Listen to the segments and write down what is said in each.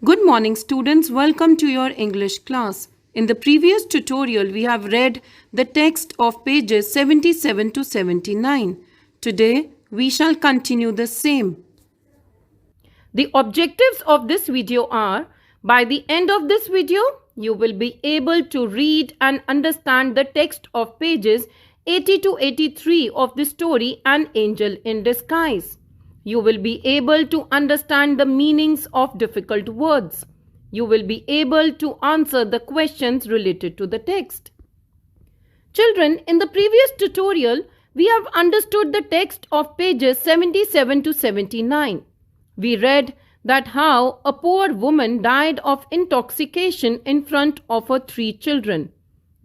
Good morning, students. Welcome to your English class. In the previous tutorial, we have read the text of pages 77 to 79. Today, we shall continue the same. The objectives of this video are, by the end of this video, you will be able to read and understand the text of pages 80 to 83 of the story An Angel in Disguise. You will be able to understand the meanings of difficult words. You will be able to answer the questions related to the text. Children, in the previous tutorial, we have understood the text of pages 77 to 79. We read that how a poor woman died of intoxication in front of her three children,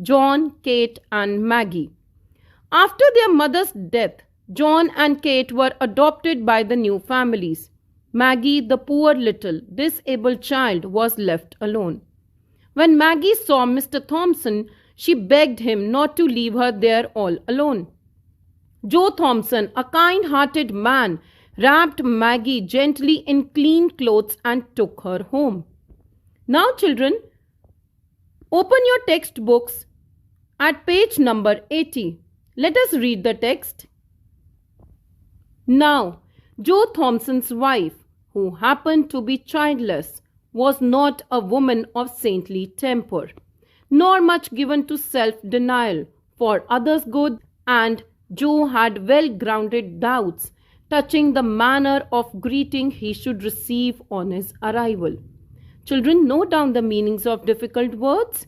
John, Kate, and Maggie. After their mother's death, John and Kate were adopted by the new families. Maggie, the poor little disabled child, was left alone. When Maggie saw Mr. Thompson, she begged him not to leave her there all alone. Joe Thompson, a kind-hearted man, wrapped Maggie gently in clean clothes and took her home. Now, children, open your textbooks at page number 80. Let us read the text. Now, Joe Thompson's wife, who happened to be childless, was not a woman of saintly temper, nor much given to self-denial for others' good, and Joe had well-grounded doubts touching the manner of greeting he should receive on his arrival. Children, note down the meanings of difficult words.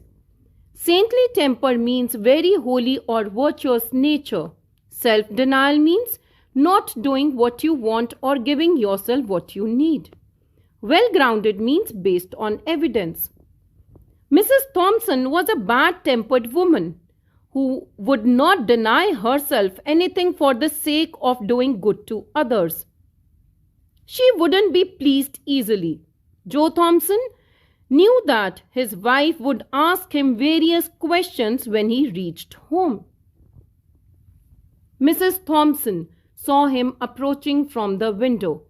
Saintly temper means very holy or virtuous nature. Self-denial means not doing what you want or giving yourself what you need. Well-grounded means based on evidence. Mrs. Thompson was a bad-tempered woman who would not deny herself anything for the sake of doing good to others. She wouldn't be pleased easily. Joe Thompson knew that his wife would ask him various questions when he reached home. Mrs. Thompson saw him approaching from the window,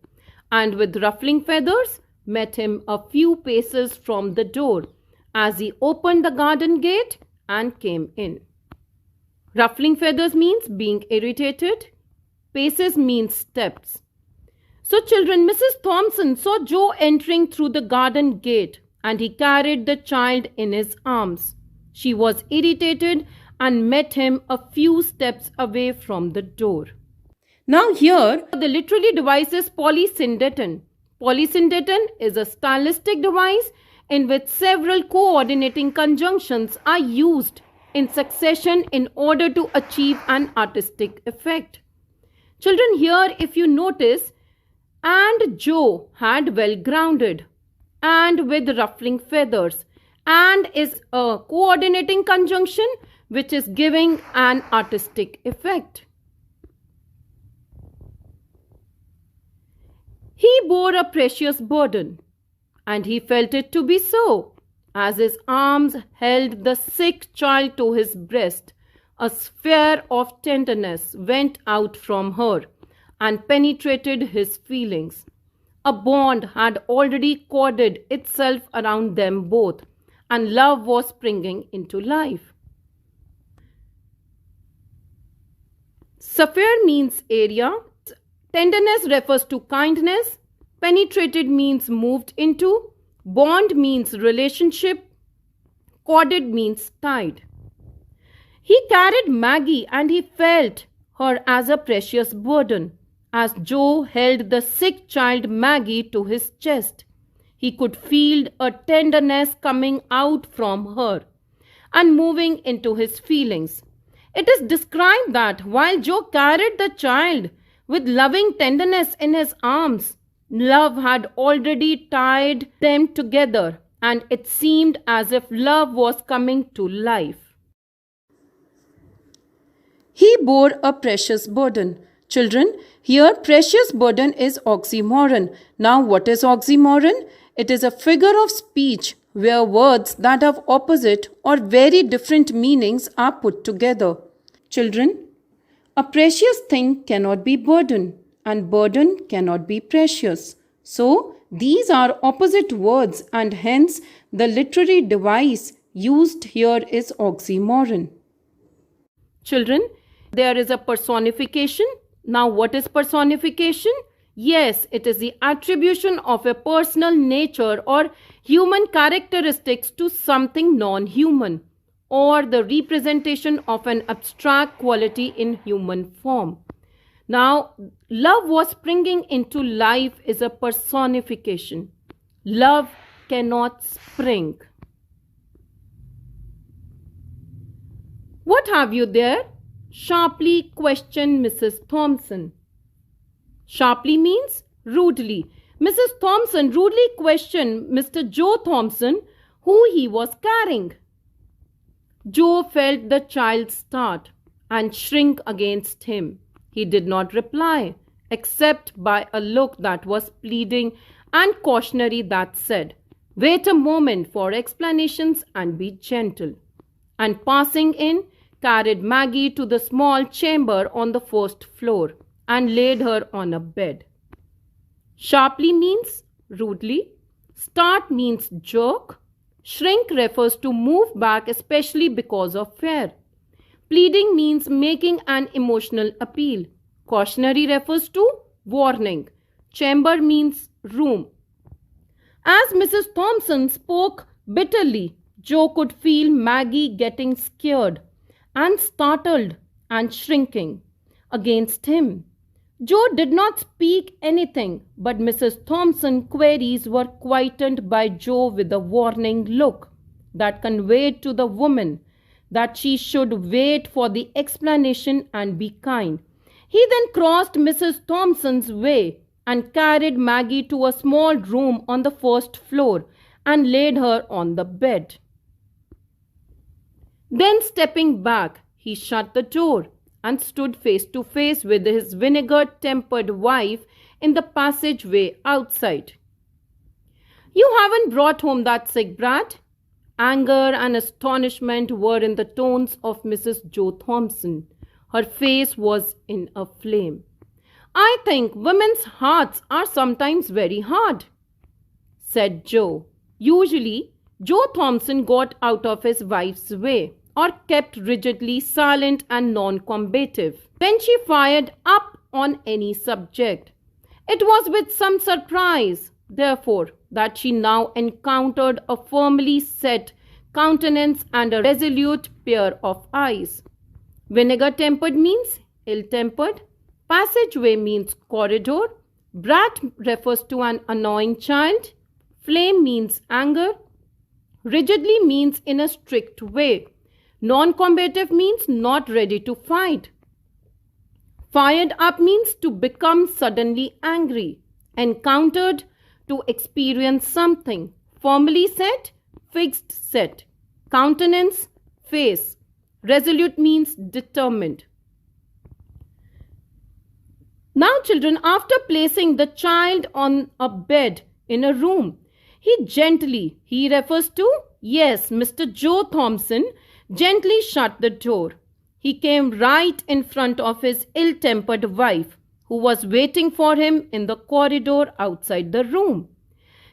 and with ruffling feathers met him a few paces from the door as he opened the garden gate and came in. Ruffling feathers means being irritated. Paces means steps. So children, Mrs. Thompson saw Joe entering through the garden gate and he carried the child in his arms. She was irritated and met him a few steps away from the door. Now here, the literary device is polysyndeton. Polysyndeton is a stylistic device in which several coordinating conjunctions are used in succession in order to achieve an artistic effect. Children, here if you notice, and Joe had well-grounded, and with ruffling feathers, and is a coordinating conjunction which is giving an artistic effect. He bore a precious burden, and he felt it to be so, as his arms held the sick child to his breast. A sphere of tenderness went out from her and penetrated his feelings. A bond had already corded itself around them both, and love was springing into life. Sphere means area. Tenderness refers to kindness. Penetrated means moved into. Bond means relationship. Corded means tied. He carried Maggie and he felt her as a precious burden. As Joe held the sick child Maggie to his chest, he could feel a tenderness coming out from her and moving into his feelings. It is described that while Joe carried the child with loving tenderness in his arms, love had already tied them together, and it seemed as if love was coming to life. He bore a precious burden. Children, here precious burden is oxymoron. Now what is oxymoron? It is a figure of speech where words that have opposite or very different meanings are put together. Children, a precious thing cannot be burden, and burden cannot be precious. So, these are opposite words and hence the literary device used here is oxymoron. Children, there is a personification. Now, what is personification? Yes, it is the attribution of a personal nature or human characteristics to something non-human, or the representation of an abstract quality in human form. Now, love was springing into life is a personification. Love cannot spring. What have you there? Sharply questioned Mrs. Thompson. Sharply means rudely. Mrs. Thompson rudely questioned Mr. Joe Thompson who he was carrying. Joe felt the child start and shrink against him. He did not reply, except by a look that was pleading and cautionary that said, "Wait a moment for explanations and be gentle." And passing in, carried Maggie to the small chamber on the first floor and laid her on a bed. Sharply means rudely. Start means jerk. Shrink refers to move back, especially because of fear. Pleading means making an emotional appeal. Cautionary refers to warning. Chamber means room. As Mrs. Thompson spoke bitterly, Joe could feel Maggie getting scared and startled and shrinking against him. Joe did not speak anything, but Mrs. Thompson's queries were quietened by Joe with a warning look that conveyed to the woman that she should wait for the explanation and be kind. He then crossed Mrs. Thompson's way and carried Maggie to a small room on the first floor and laid her on the bed. Then stepping back, he shut the door and stood face to face with his vinegar-tempered wife in the passageway outside. "You haven't brought home that sick brat?" Anger and astonishment were in the tones of Mrs. Joe Thompson. Her face was in a flame. "I think women's hearts are sometimes very hard," said Joe. Usually, Joe Thompson got out of his wife's way or kept rigidly silent and non-combative when she fired up on any subject. It was with some surprise, therefore, that she now encountered a firmly set countenance and a resolute pair of eyes. Vinegar-tempered means ill-tempered. Passageway means corridor. Brat refers to an annoying child. Flame means anger. Rigidly means in a strict way. Non-combative means not ready to fight. Fired up means to become suddenly angry. Encountered, to experience something. Firmly set, fixed set. Countenance, face. Resolute means determined. Now, children, after placing the child on a bed in a room, he refers to, yes, Mr. Joe Thompson, gently shut the door. He came right in front of his ill-tempered wife, who was waiting for him in the corridor outside the room.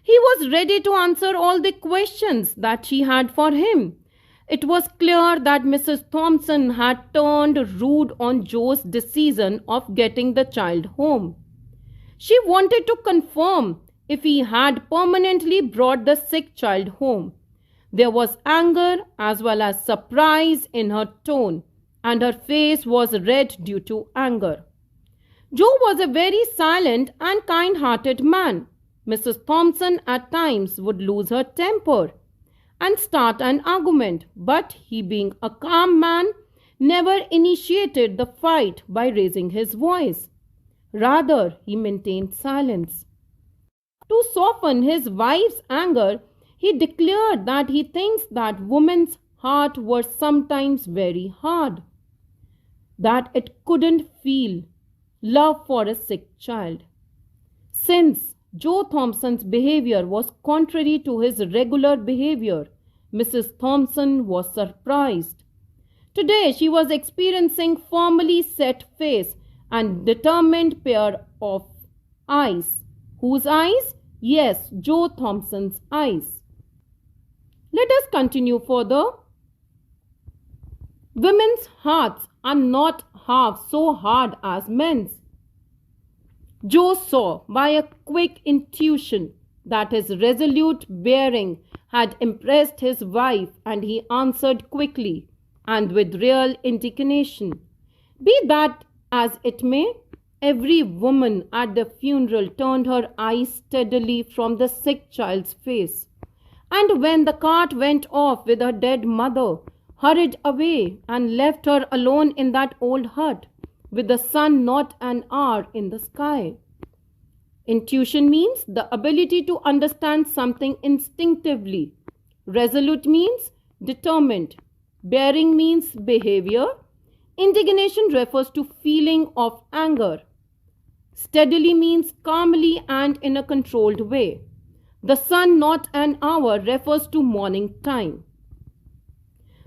He was ready to answer all the questions that she had for him. It was clear that Mrs. Thompson had turned rude on Joe's decision of getting the child home. She wanted to confirm if he had permanently brought the sick child home. There was anger as well as surprise in her tone, and her face was red due to anger. Joe was a very silent and kind-hearted man. Mrs. Thompson at times would lose her temper and start an argument, but he, being a calm man, never initiated the fight by raising his voice. Rather, he maintained silence. To soften his wife's anger, he declared that he thinks that women's hearts were sometimes very hard, that it couldn't feel love for a sick child. Since Joe Thompson's behavior was contrary to his regular behavior, Mrs. Thompson was surprised. Today she was experiencing firmly set face and determined pair of eyes. Whose eyes? Yes, Joe Thompson's eyes. Let us continue further. Women's hearts are not half so hard as men's. Joe saw by a quick intuition that his resolute bearing had impressed his wife, and he answered quickly and with real indignation. Be that as it may, every woman at the funeral turned her eyes steadily from the sick child's face, and when the cart went off with her dead mother, hurried away and left her alone in that old hut, with the sun not an hour in the sky. Intuition means the ability to understand something instinctively. Resolute means determined. Bearing means behavior. Indignation refers to feeling of anger. Steadily means calmly and in a controlled way. The sun not an hour refers to morning time.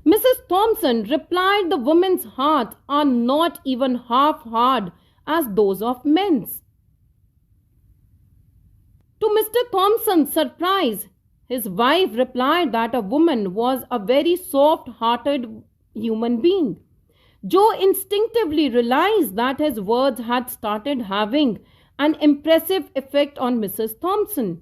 Mrs. Thompson replied the women's hearts are not even half hard as those of men's. To Mr. Thompson's surprise, his wife replied that a woman was a very soft-hearted human being. Joe instinctively realized that his words had started having an impressive effect on Mrs. Thompson.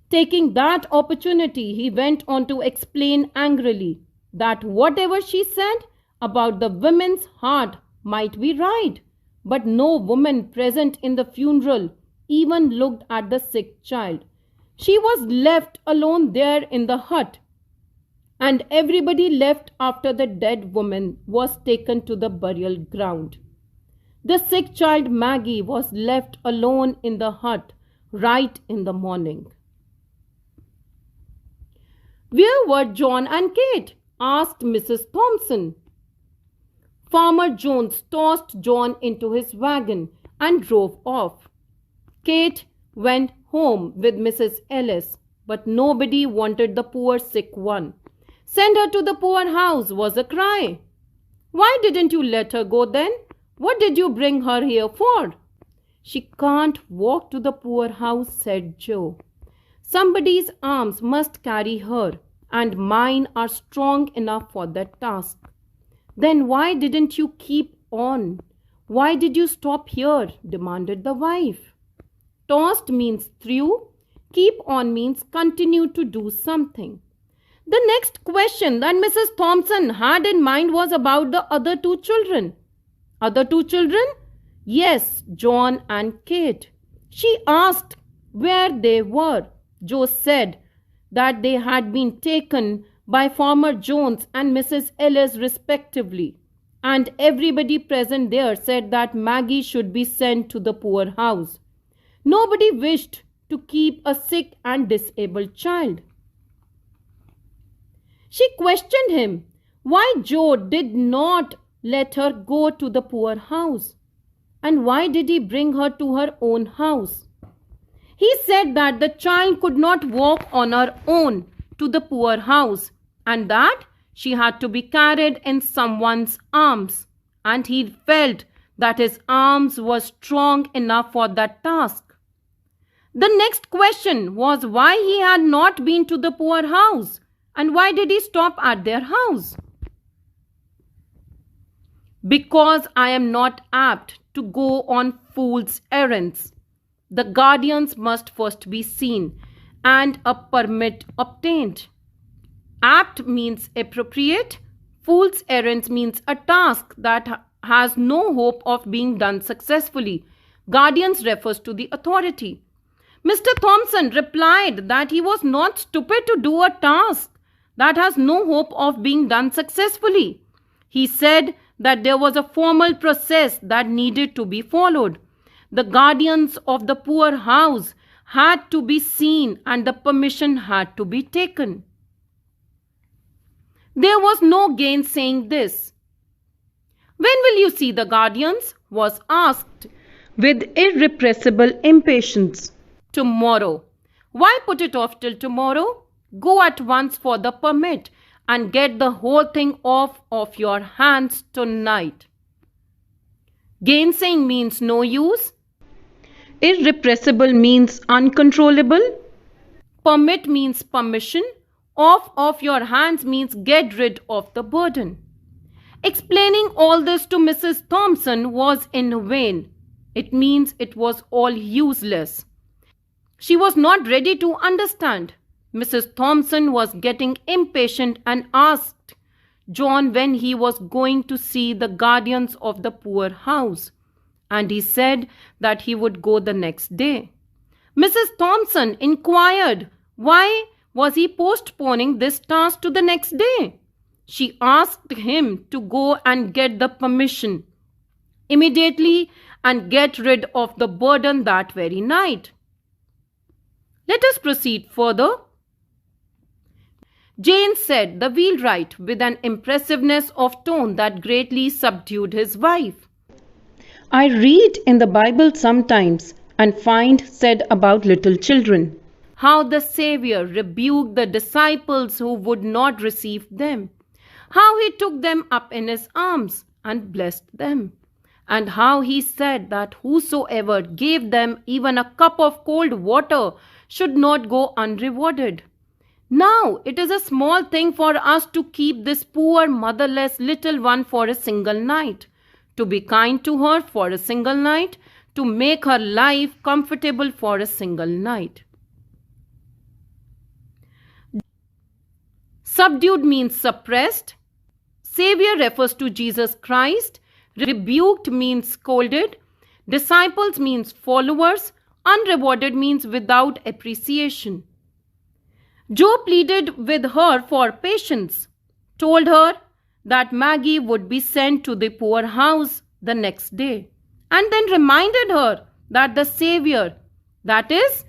Taking that opportunity, he went on to explain angrily that whatever she said about the women's heart might be right, but no woman present in the funeral even looked at the sick child. She was left alone there in the hut, and everybody left after the dead woman was taken to the burial ground. The sick child Maggie was left alone in the hut right in the morning. Where were John and Kate? Asked Mrs. Thompson. Farmer Jones tossed John into his wagon and drove off. Kate went home with Mrs. Ellis, but nobody wanted the poor sick one. Send her to the poorhouse was a cry. Why didn't you let her go then? What did you bring her here for? She can't walk to the poorhouse, said Joe. Somebody's arms must carry her, and mine are strong enough for that task. Then why didn't you keep on? Why did you stop here? Demanded the wife. Tossed means threw. Keep on means continue to do something. The next question that Mrs. Thompson had in mind was about the other two children. Other two children? Yes, John and Kate. She asked where they were. Joe said that they had been taken by Farmer Jones and Mrs. Ellis respectively, and everybody present there said that Maggie should be sent to the poorhouse. Nobody wished to keep a sick and disabled child. She questioned him why Joe did not let her go to the poorhouse, and why did he bring her to her own house. He said that the child could not walk on her own to the poorhouse, and that she had to be carried in someone's arms, and he felt that his arms were strong enough for that task. The next question was why he had not been to the poorhouse, and why did he stop at their house? Because I am not apt to go on fool's errands. The guardians must first be seen and a permit obtained. Apt means appropriate. Fool's errands means a task that has no hope of being done successfully. Guardians refers to the authority. Mr. Thompson replied that he was not stupid to do a task that has no hope of being done successfully. He said that there was a formal process that needed to be followed. The guardians of the poorhouse had to be seen and the permission had to be taken. There was no gainsaying this. When will you see the guardians? Was asked with irrepressible impatience. Tomorrow. Why put it off till tomorrow? Go at once for the permit and get the whole thing off of your hands tonight. Gainsaying means no use. Irrepressible means uncontrollable. Permit means permission. Off your hands means get rid of the burden. Explaining all this to Mrs. Thompson was in vain. It means it was all useless. She was not ready to understand. Mrs. Thompson was getting impatient and asked John when he was going to see the guardians of the poor house, and he said that he would go the next day. Mrs. Thompson inquired why was he postponing this task to the next day. She asked him to go and get the permission immediately and get rid of the burden that very night. Let us proceed further. Jane said the wheelwright with an impressiveness of tone that greatly subdued his wife. I read in the Bible sometimes and find said about little children how the Savior rebuked the disciples who would not receive them, how he took them up in his arms and blessed them, and how he said that whosoever gave them even a cup of cold water should not go unrewarded. Now it is a small thing for us to keep this poor motherless little one for a single night, to be kind to her for a single night, to make her life comfortable for a single night. Subdued means suppressed. Savior refers to Jesus Christ. Rebuked means scolded. Disciples means followers. Unrewarded means without appreciation. Joe pleaded with her for patience, told her that Maggie would be sent to the poor house the next day, and then reminded her that the Savior, that is,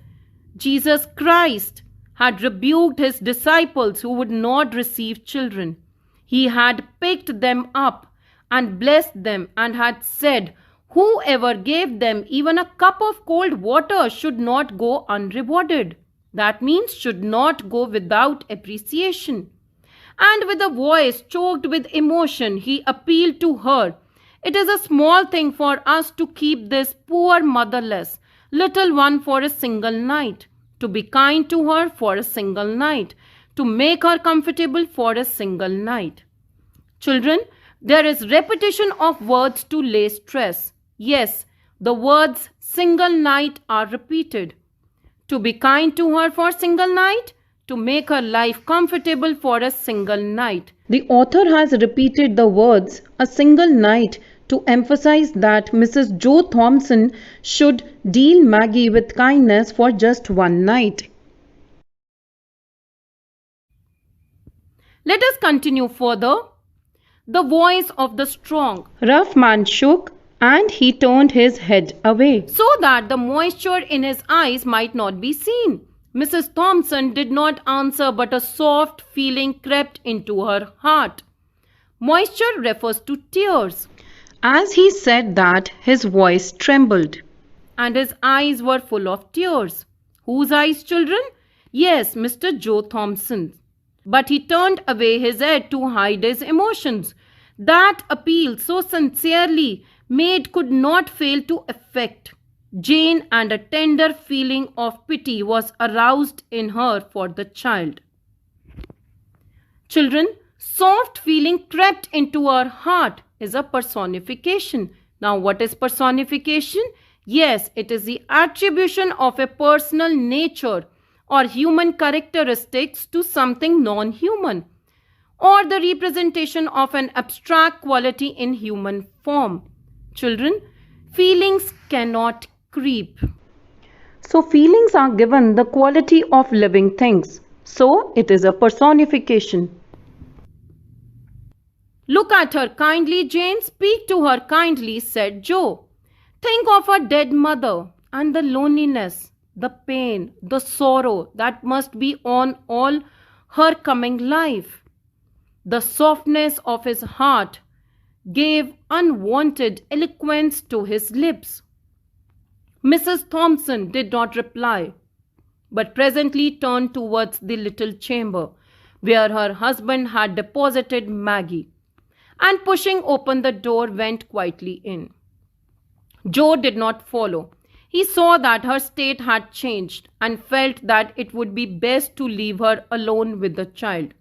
Jesus Christ, had rebuked his disciples who would not receive children. He had picked them up and blessed them and had said, whoever gave them even a cup of cold water should not go unrewarded. That means should not go without appreciation. And with a voice choked with emotion, he appealed to her. It is a small thing for us to keep this poor motherless little one for a single night, to be kind to her for a single night, to make her comfortable for a single night. Children, there is repetition of words to lay stress. Yes, the words single night are repeated. To be kind to her for a single night, to make her life comfortable for a single night. The author has repeated the words a single night to emphasize that Mrs. Joe Thompson should deal Maggie with kindness for just one night. Let us continue further. The voice of the strong, rough man shook, and he turned his head away so that the moisture in his eyes might not be seen. Mrs. Thompson did not answer, but a soft feeling crept into her heart. Moisture refers to tears. As he said that, his voice trembled, and his eyes were full of tears. Whose eyes, children? Yes, Mr. Joe Thompson. But he turned away his head to hide his emotions. That appeal, so sincerely made, could not fail to affect Jane, and a tender feeling of pity was aroused in her for the child. Children, soft feeling crept into her heart is a personification. Now, what is personification? Yes, it is the attribution of a personal nature or human characteristics to something non-human, or the representation of an abstract quality in human form. Children, feelings cannot creep. So feelings are given the quality of living things. So it is a personification. Look at her kindly, Jane. Speak to her kindly, said Joe. Think of her dead mother and the loneliness, the pain, the sorrow that must be on all her coming life. The softness of his heart gave unwonted eloquence to his lips. Mrs. Thompson did not reply, but presently turned towards the little chamber where her husband had deposited Maggie, and pushing open the door went quietly in. Joe did not follow. He saw that her state had changed and felt that it would be best to leave her alone with the child.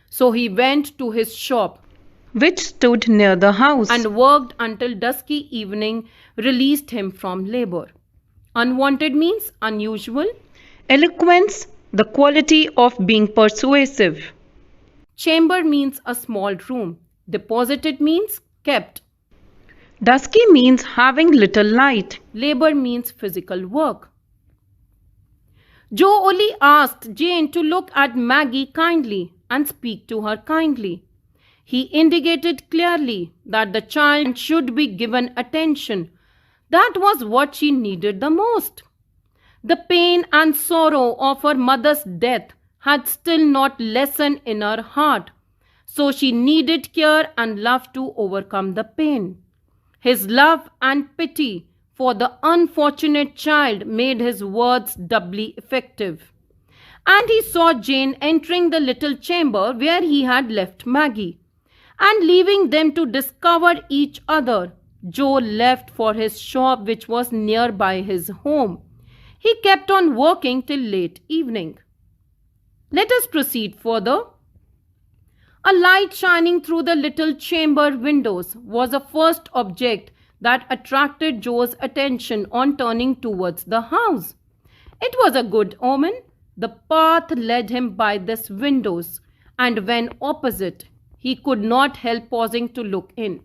So he went to his shop, which stood near the house, and worked until dusky evening released him from labor. Unwanted means unusual. eloquence, the quality of being persuasive. Chamber means a small room. Deposited means kept. Dusky means having little light. Labor means physical work. Joe only asked Jane to look at Maggie kindly and speak to her kindly. He indicated clearly that the child should be given attention. That was what she needed the most. The pain and sorrow of her mother's death had still not lessened in her heart, so she needed care and love to overcome the pain. His love and pity for the unfortunate child made his words doubly effective. And he saw Jane entering the little chamber where he had left Maggie, and leaving them to discover each other. Joe left for his shop, which was nearby his home. He kept on working till late evening. Let us proceed further. A light shining through the little chamber windows was the first object that attracted Joe's attention on turning towards the house. It was a good omen. The path led him by these windows, and when opposite, he could not help pausing to look in.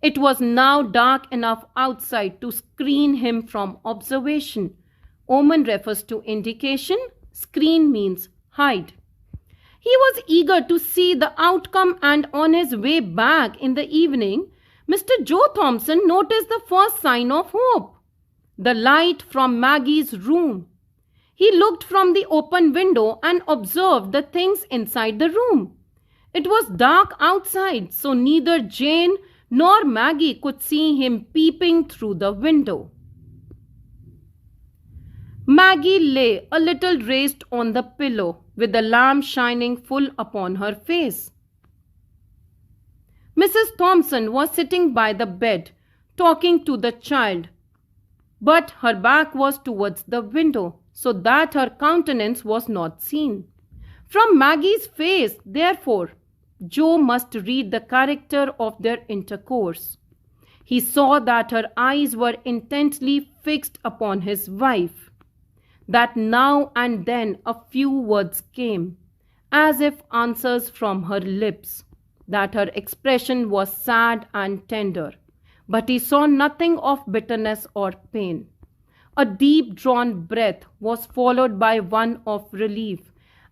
It was now dark enough outside to screen him from observation. Omen refers to indication. Screen means hide. He was eager to see the outcome, and on his way back in the evening, Mr. Joe Thompson noticed the first sign of hope, the light from Maggie's room. He looked from the open window and observed the things inside the room. It was dark outside, so neither Jane nor Maggie could see him peeping through the window. Maggie lay a little raised on the pillow, with the lamp shining full upon her face. Mrs. Thompson was sitting by the bed, talking to the child, but her back was towards the window, so that her countenance was not seen. From Maggie's face, therefore, Joe must read the character of their intercourse. He saw that her eyes were intently fixed upon his wife, that now and then a few words came, as if answers from her lips, that her expression was sad and tender, but he saw nothing of bitterness or pain. A deep-drawn breath was followed by one of relief,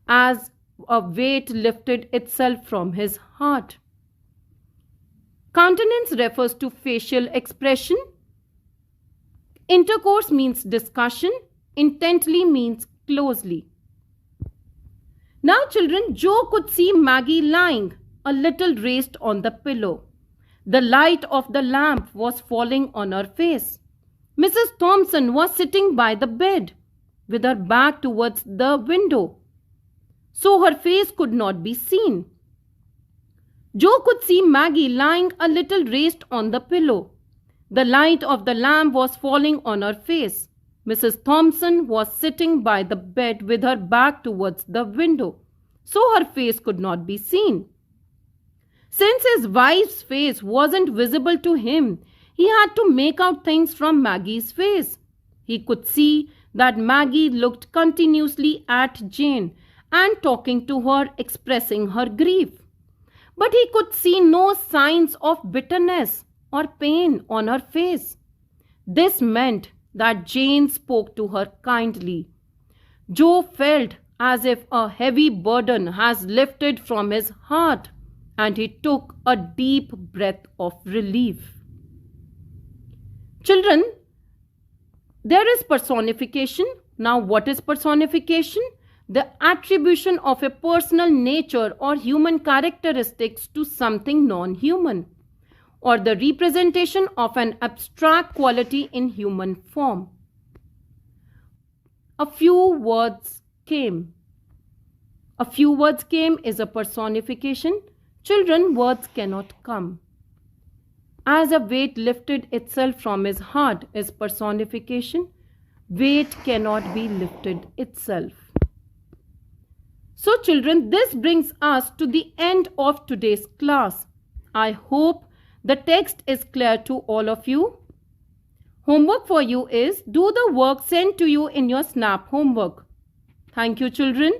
as a weight lifted itself from his heart. Countenance refers to facial expression. Intercourse means discussion. Intently means closely. Now, children, Joe could see Maggie lying, a little raised on the pillow. The light of the lamp was falling on her face. Mrs. Thompson was sitting by the bed, with her back towards the window, so her face could not be seen. Joe could see Maggie lying a little raised on the pillow. The light of the lamp was falling on her face. Mrs. Thompson was sitting by the bed with her back towards the window, so her face could not be seen. Since his wife's face wasn't visible to him, he had to make out things from Maggie's face. He could see that Maggie looked continuously at Jane and talking to her, expressing her grief. But he could see no signs of bitterness or pain on her face. This meant that Jane spoke to her kindly. Joe felt as if a heavy burden has lifted from his heart, and he took a deep breath of relief. Children, there is personification. Now, what is personification? The attribution of a personal nature or human characteristics to something non-human, or the representation of an abstract quality in human form. A few words came. A few words came is a personification. Children, words cannot come. As a weight lifted itself from his heart is personification. Weight cannot be lifted itself. So children, this brings us to the end of today's class. I hope the text is clear to all of you. Homework for you is do the work sent to you in your SNAP homework. Thank you children.